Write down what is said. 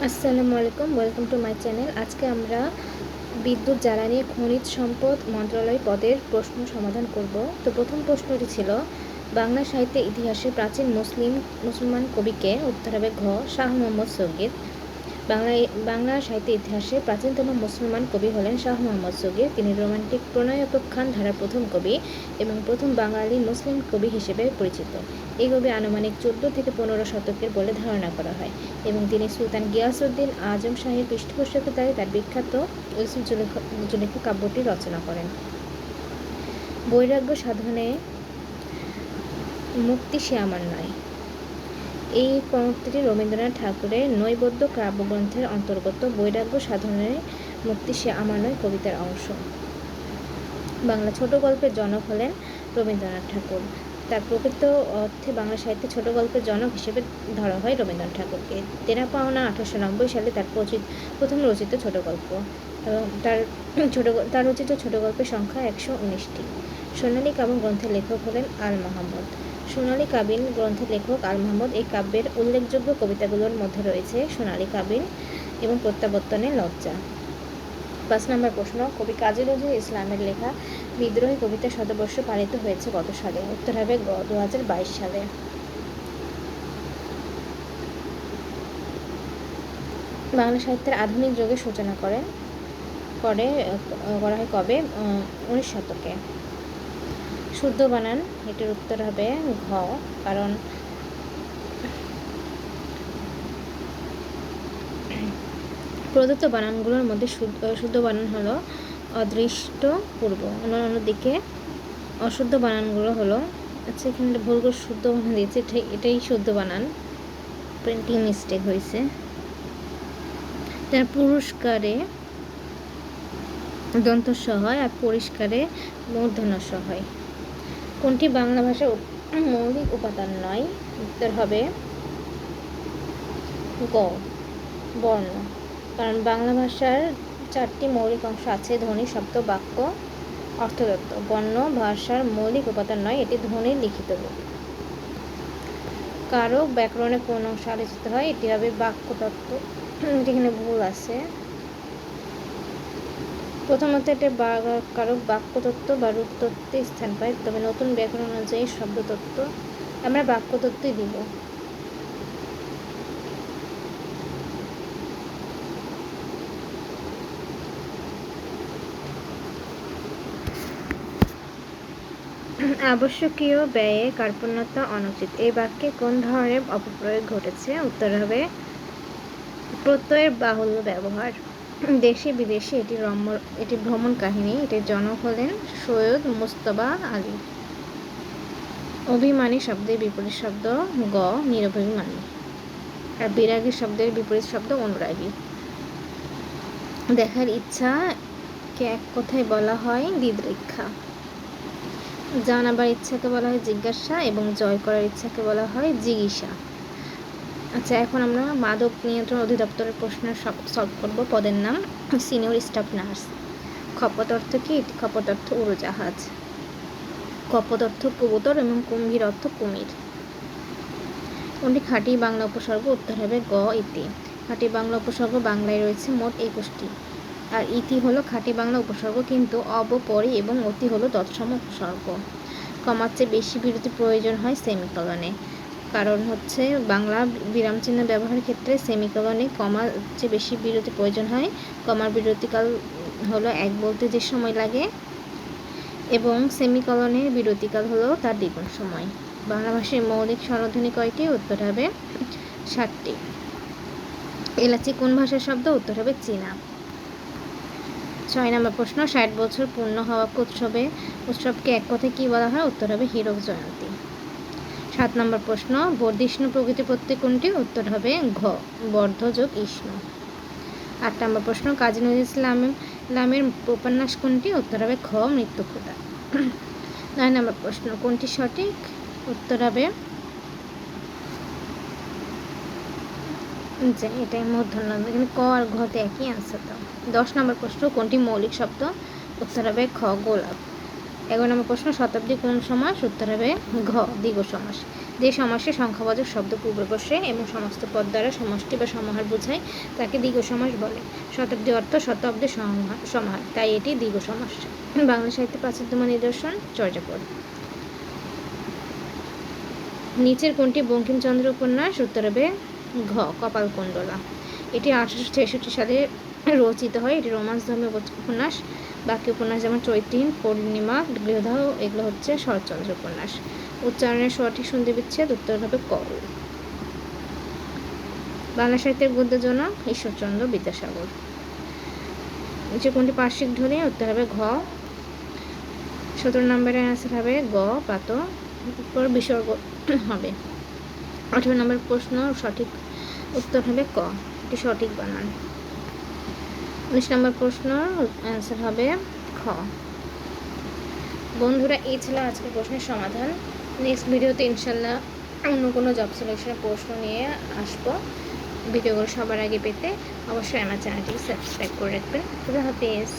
আসসালামু আলাইকুম, welcome to my channel. আজকে আমরা বিদ্যুৎ জ্বালানি খনিজ সম্পদ মন্ত্রণালয় পদের প্রশ্ন সমাধান করব। তো প্রথম প্রশ্নটি ছিল, বাংলা সাহিত্যের ইতিহাসে প্রাচীন মুসলমান কবিকে? উত্তর হবে ঘ, শাহ মোহাম্মদ সগীর। বাংলা সাহিত্যের ইতিহাসে প্রাচীনতম মুসলমান কবি হলেন শাহ মোহাম্মদ সগীর। তিনি রোমান্টিক প্রণয়োপাখ্যান ধারার প্রথম কবি এবং প্রথম বাঙালি মুসলিম কবি হিসেবে পরিচিত। এই কবি আনুমানিক 14 থেকে 15 শতকের বলে ধারণা করা হয় এবং তিনি সুলতান গিয়াসউদ্দিন আজম শাহের পৃষ্ঠপোষকতায় তার বিখ্যাত ইউসুফ জুলেখা কাব্যটি রচনা করেন। বৈরাগ্য সাধনে মুক্তি সে আমার নয়, এই পংক্তিটি রবীন্দ্রনাথ ঠাকুরের নৈবেদ্য কাব্যগ্রন্থের অন্তর্গত। বৈরাগ্য সাধনের মুক্তি সে আমার নয় কবিতার অংশ। বাংলা ছোট গল্পের জনক হলেন রবীন্দ্রনাথ ঠাকুর। তার প্রকৃত অর্থে বাংলা সাহিত্যে ছোট গল্পের জনক হিসেবে ধরা হয় রবীন্দ্রনাথ ঠাকুরকে। তেরা পাওনা 1890 সালে তার প্রথম রচিত ছোট গল্প, এবং তার রচিত ছোট গল্পের সংখ্যা 119টি। সোনালী কাবিন গ্রন্থের লেখক হলেন আল মাহমুদ। সোনালী কাবিন গ্রন্থের লেখক আল মাহমুদ। এই কাব্যের উল্লেখযোগ্য কবিতাগুলোর মধ্যে রয়েছে সোনালী কাবিন এবং প্রত্যাবর্তনের লজ্জা। 5 নম্বর প্রশ্ন, কবি কাজী নজরুল ইসলামের লেখা বিদ্রোহী কবিতা শতবর্ষ পালিত হয়েছে কত সালে? উত্তর হবে গ, 2022 সালে। বাংলা সাহিত্যের আধুনিক যুগের সূচনা করা হয় কবে? 19 শতকে। শুদ্ধ বানান, এটির উত্তর হবে ঘ, কারণ প্রদত্ত বানানগুলোর মধ্যে শুদ্ধ বানান হলো অদৃষ্ট পূর্ব, অন্যদিকে অশুদ্ধ বানানগুলো হলো, আচ্ছা এখানে ভুল করে শুদ্ধ বানান দিয়েছে, এটাই শুদ্ধ বানান, প্রিন্টিং মিস্টেক হয়েছে। তার পুরস্কারে দন্তস্ব হয় আর পরিষ্কারে মূর্ধন্যস্ব হয়। কোনটি বাংলা ভাষার মৌলিক উপাদান নয়? উত্তর হবে গ, বর্ণ, কারণ বাংলা ভাষার 4টি মৌলিক অংশ আছে: ধ্বনি, শব্দ, বাক্য, অর্থতত্ত্ব। বর্ণ ভাষার মৌলিক উপাদান নয়, এটি ধ্বনির লিখিত রূপ। কারক ব্যাকরণে কোন অংশ আলোচিত হয়? এটি হবে বাক্যতত্ত্ব। এখানে ভুল আছে, প্রথমত এটা কারক বাক্যতত্ত্ব বা রূপতত্ত্বে স্থান পায়, তবে নতুন ব্যাকরণ অনুযায়ী শব্দতত্ত্ব। আমরা বাক্যতত্ত্বই দিব। আবশ্যকীয় ব্যয়ে কার্পণ্যতা অনুচিত, এই বাক্যে কোন ধরনের অপপ্রয়োগ ঘটেছে? উত্তর হবে প্রত্যয়ের বাহুল্য ব্যবহার। দেশে বিদেশে এটি ভ্রমণ কাহিনী। এটির জনক হলেন সৈয়দ মুজতবা আলী। অভিমানী শব্দের বিপরীত শব্দ গ, নিরভিমানী। আর বিরাগী শব্দের বিপরীত শব্দ অনুরাগী। দেখার ইচ্ছাকে এক কথায় বলা হয় দিদৃক্ষা। জানাবার ইচ্ছাকে বলা হয় জিজ্ঞাসা এবং জয় করার ইচ্ছাকে বলা হয় জিজ্ঞাসা। আচ্ছা, এখন আমরা মাদক নিয়ন্ত্রণ অধিদপ্তরের প্রশ্ন সলভ করব। পদের নাম সিনিয়র স্টাফ নার্স। খপত অর্থ কি? খপত অর্থ উড়োজাহাজ। কপত অর্থ কবুতর এবং কুম্ভীর অর্থ কুমির। কোনটি খাঁটি বাংলা উপসর্গ? উত্তর হবে গ, ইতি। খাঁটি বাংলা উপসর্গ বাংলায় রয়েছে মোট 21টি, আর ইতি হলো খাঁটি বাংলা উপসর্গ, কিন্তু অব, পরি এবং অতি হলো তৎসম উপসর্গ। কমার চেয়ে বেশি বিরতি প্রয়োজন হয় সেমিকলনে, কারণ হচ্ছে বাংলা বিরাম চিহ্ন ব্যবহারের ক্ষেত্রে সেমিকলনে কমার চেয়ে বেশি বিরতি প্রয়োজন হয়। কমার বিরতিকাল হলো 1 বলতে যে সময় লাগে, এবং সেমিকলনের বিরতিকাল হলো তার দ্বিগুণ সময়। বাংলা ভাষায় মৌলিক স্বরধ্বনি কয়টি? উত্তর হবে 7টি। এলাচি কোন ভাষার শব্দ? উত্তর হবে চীনা। 6 নম্বর প্রশ্ন, 60 বছর পূর্ণ হওয়া উৎসবকে এক কথায় কি বলা হয়? উত্তর হবে হীরক জয়ন্তী। 7 নম্বর প্রশ্ন, বর্ধিষ্ণু প্রকৃতি প্রত্যয় কোনটি? উত্তর হবে ঘ, বর্ধ যোগ ইষ্ণু। 8 নম্বর প্রশ্ন, কাজী নজরুল ইসলামের উপন্যাস কোনটি? উত্তর হবে খ, মৃত্যুক্ষুধা। 9 নম্বর প্রশ্ন, কোনটি সঠিক? উত্তর হবে যে এটাই মূর্ধন্য। এখানে ক আর ঘতে একই আনসার দাও। 10 নম্বর প্রশ্ন, কোনটি মৌলিক শব্দ? উত্তর হবে খ, গোলাপ। 11 নম্বর প্রশ্ন, শতাব্দী কোন সমাস? উত্তর হবে ঘ, দ্বিগু সমাস। যে সমাসে সংখ্যাবাচক শব্দ পূর্বে বসে এবং সমস্ত পদ দ্বারা সমষ্টি বা সমাহার বোঝায় তাকে দ্বিগু সমাস বলে। শতাব্দী অর্থ শতাব্দী সমাহার, তাই এটি দ্বিগু সমাস। বাংলা সাহিত্যে প্রাচীনতম নিদর্শন চর্যাপদ। নিচের কোনটি বঙ্কিমচন্দ্র উপন্যাস? উত্তর হবে ঘ কপালকুণ্ডলা। এটি 1866 সালে রচিত হয়। এটি রোমান্স ধর্মীয় উপন্যাস। বাকি উপন্যাস যেমন চৈত্রীন, পূর্ণিমা, গৃহদাহ এগুলো হচ্ছে শরৎচন্দ্র উপন্যাস। উচ্চারণের সঠিক সন্ধি বিচ্ছেদ উত্তর হবে ক। বাংলা সাহিত্যের গদ্যজনক ঈশ্বরচন্দ্র বিদ্যাসাগর। নিচে কোনটি পার্শ্বিক ধ্বনি? উত্তর হবে ঘ। 17 নম্বরের অ্যান্সার হবে গ পাত, উপর বিসর্গ হবে। 18 নম্বর প্রশ্ন সঠিক উত্তর হবে ক, এটি সঠিক বানান। 19 নম্বর প্রশ্ন অ্যান্সার হবে খ। বন্ধুরা, এই ছিল আজকের প্রশ্নের সমাধান। নেক্সট ভিডিওতে ইনশাল্লাহ অন্য কোনো জব সিলেকশনের প্রশ্ন নিয়ে আসবো। ভিডিওগুলো সবার আগে পেতে অবশ্যই আমার চ্যানেলটি সাবস্ক্রাইব করে রাখবেন। খুদা হাফেজ।